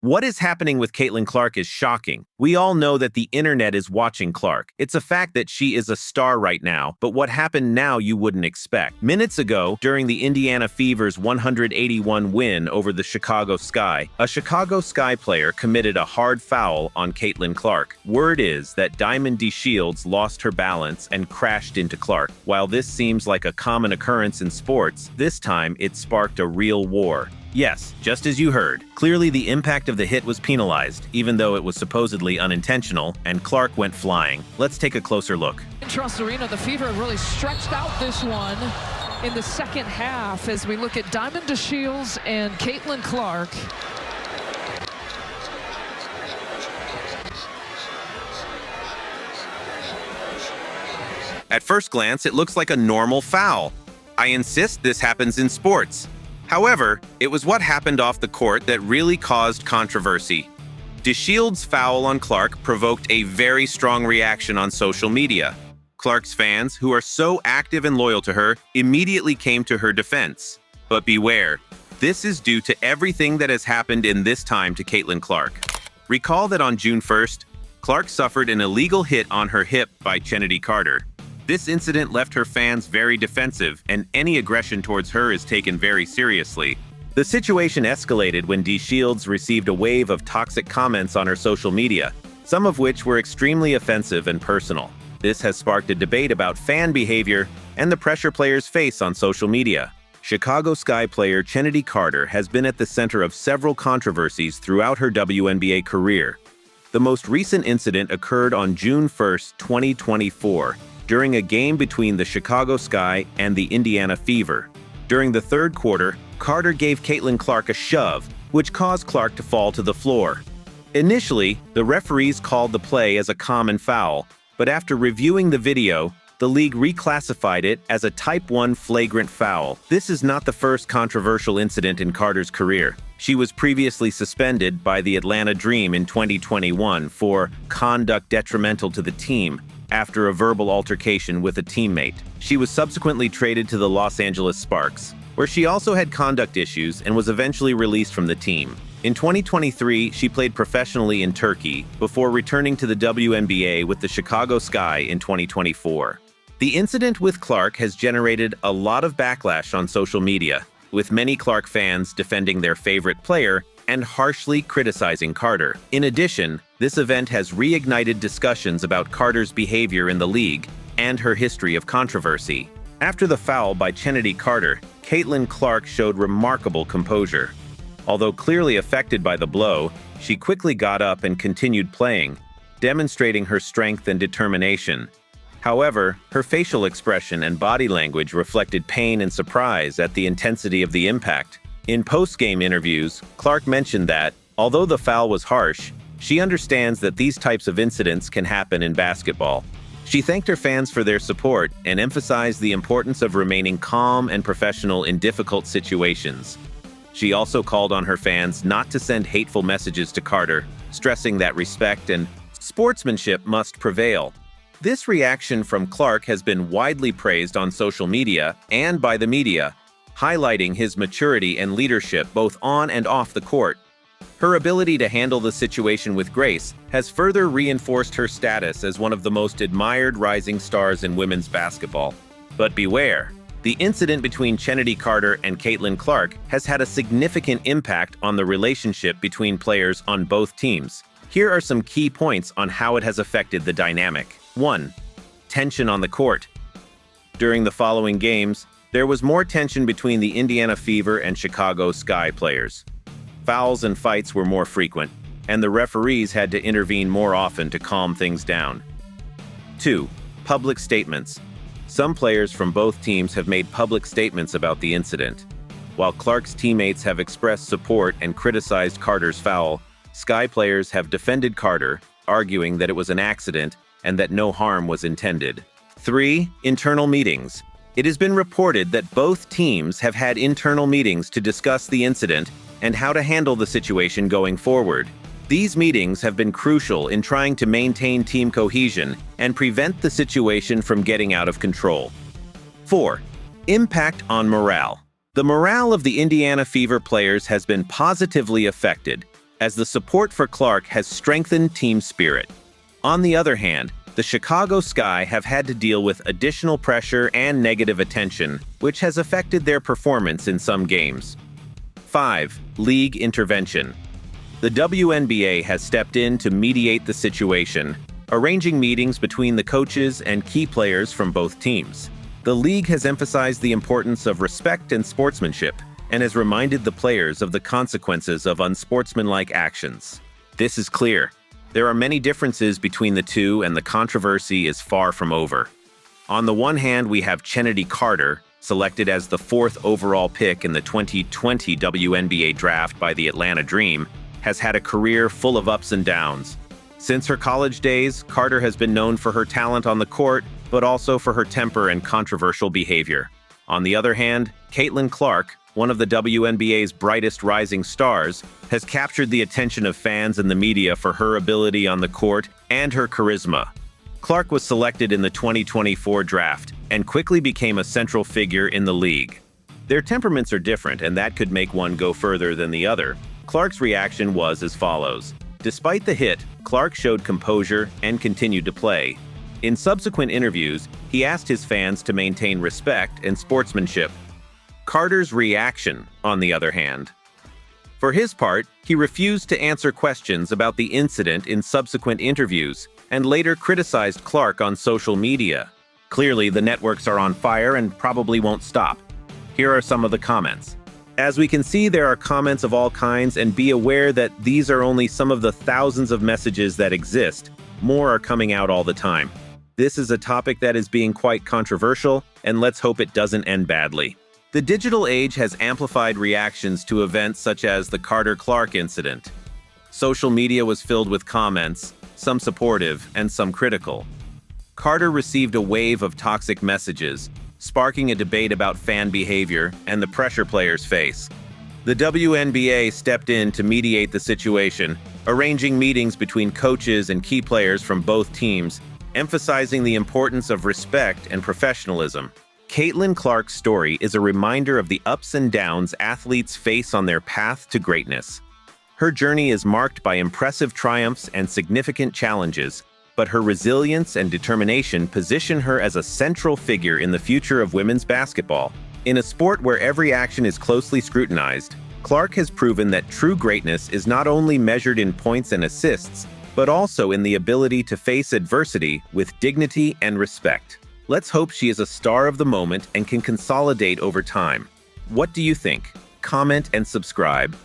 What is happening with Caitlin Clark is shocking. We all know that the internet is watching Clark. It's a fact that she is a star right now, but what happened now you wouldn't expect. Minutes ago, during the Indiana Fever's 181 win over the Chicago Sky, a Chicago Sky player committed a hard foul on Caitlin Clark. Word is that Diamond DeShields lost her balance and crashed into Clark. While this seems like a common occurrence in sports, this time it sparked a real war. Yes, just as you heard. Clearly the impact of the hit was penalized, even though it was supposedly unintentional, and Clark went flying. Let's take a closer look. In Trust Arena, the Fever really stretched out this one in the second half as we look at Diamond DeShields and Caitlin Clark. At first glance, it looks like a normal foul. I insist this happens in sports. However, it was what happened off the court that really caused controversy. DeShields' foul on Clark provoked a very strong reaction on social media. Clark's fans, who are so active and loyal to her, immediately came to her defense. But beware, this is due to everything that has happened in this time to Caitlin Clark. Recall that on June 1st, Clark suffered an illegal hit on her hip by Chennedy Carter. This incident left her fans very defensive, and any aggression towards her is taken very seriously. The situation escalated when DeShields received a wave of toxic comments on her social media, some of which were extremely offensive and personal. This has sparked a debate about fan behavior and the pressure players face on social media. Chicago Sky player Chennedy Carter has been at the center of several controversies throughout her WNBA career. The most recent incident occurred on June 1st, 2024, during a game between the Chicago Sky and the Indiana Fever. During the third quarter, Carter gave Caitlin Clark a shove, which caused Clark to fall to the floor. Initially, the referees called the play as a common foul, but after reviewing the video, the league reclassified it as a Type 1 flagrant foul. This is not the first controversial incident in Carter's career. She was previously suspended by the Atlanta Dream in 2021 for conduct detrimental to the team after a verbal altercation with a teammate. She was subsequently traded to the Los Angeles Sparks, where she also had conduct issues and was eventually released from the team. In 2023, she played professionally in Turkey before returning to the WNBA with the Chicago Sky in 2024. The incident with Clark has generated a lot of backlash on social media, with many Clark fans defending their favorite player and harshly criticizing Carter. In addition, this event has reignited discussions about Carter's behavior in the league and her history of controversy. After the foul by Chennedy Carter, Caitlin Clark showed remarkable composure. Although clearly affected by the blow, she quickly got up and continued playing, demonstrating her strength and determination. However, her facial expression and body language reflected pain and surprise at the intensity of the impact. In post-game interviews, Clark mentioned that, although the foul was harsh, she understands that these types of incidents can happen in basketball. She thanked her fans for their support and emphasized the importance of remaining calm and professional in difficult situations. She also called on her fans not to send hateful messages to Carter, stressing that respect and sportsmanship must prevail. This reaction from Clark has been widely praised on social media and by the media, highlighting his maturity and leadership both on and off the court. Her ability to handle the situation with grace has further reinforced her status as one of the most admired rising stars in women's basketball. But beware, the incident between Chennedy Carter and Caitlin Clark has had a significant impact on the relationship between players on both teams. Here are some key points on how it has affected the dynamic. 1. Tension on the court. During the following games, there was more tension between the Indiana Fever and Chicago Sky players. Fouls and fights were more frequent, and the referees had to intervene more often to calm things down. 2. Public statements. Some players from both teams have made public statements about the incident. While Clark's teammates have expressed support and criticized Carter's foul, Sky players have defended Carter, arguing that it was an accident and that no harm was intended. 3. Internal meetings. It has been reported that both teams have had internal meetings to discuss the incident and how to handle the situation going forward. These meetings have been crucial in trying to maintain team cohesion and prevent the situation from getting out of control. 4. Impact on morale. The morale of the Indiana Fever players has been positively affected. as the support for Clark has strengthened team spirit. On the other hand, the Chicago Sky have had to deal with additional pressure and negative attention, which has affected their performance in some games. 5. League intervention. The WNBA has stepped in to mediate the situation, arranging meetings between the coaches and key players from both teams. The league has emphasized the importance of respect and sportsmanship, and has reminded the players of the consequences of unsportsmanlike actions. This is clear. There are many differences between the two, and the controversy is far from over. On the one hand, we have Chennedy Carter, selected as the 4th overall pick in the 2020 WNBA draft by the Atlanta Dream, has had a career full of ups and downs. Since her college days, Carter has been known for her talent on the court, but also for her temper and controversial behavior. On the other hand, Caitlin Clark, one of the WNBA's brightest rising stars, has captured the attention of fans and the media for her ability on the court and her charisma. Clark was selected in the 2024 draft and quickly became a central figure in the league. Their temperaments are different, and that could make one go further than the other. Clark's reaction was as follows. Despite the hit, Clark showed composure and continued to play. In subsequent interviews, he asked his fans to maintain respect and sportsmanship. Carter's reaction, on the other hand. For his part, he refused to answer questions about the incident in subsequent interviews, and later criticized Clark on social media. Clearly, the networks are on fire and probably won't stop. Here are some of the comments. As we can see, there are comments of all kinds, and be aware that these are only some of the thousands of messages that exist. More are coming out all the time. This is a topic that is being quite controversial, and let's hope it doesn't end badly. The digital age has amplified reactions to events such as the Carter-Clark incident. Social media was filled with comments, some supportive and some critical. Carter received a wave of toxic messages, sparking a debate about fan behavior and the pressure players face. The WNBA stepped in to mediate the situation, arranging meetings between coaches and key players from both teams, emphasizing the importance of respect and professionalism. Caitlin Clark's story is a reminder of the ups and downs athletes face on their path to greatness. Her journey is marked by impressive triumphs and significant challenges, but her resilience and determination position her as a central figure in the future of women's basketball. In a sport where every action is closely scrutinized, Clark has proven that true greatness is not only measured in points and assists, but also in the ability to face adversity with dignity and respect. Let's hope she is a star of the moment and can consolidate over time. What do you think? Comment and subscribe.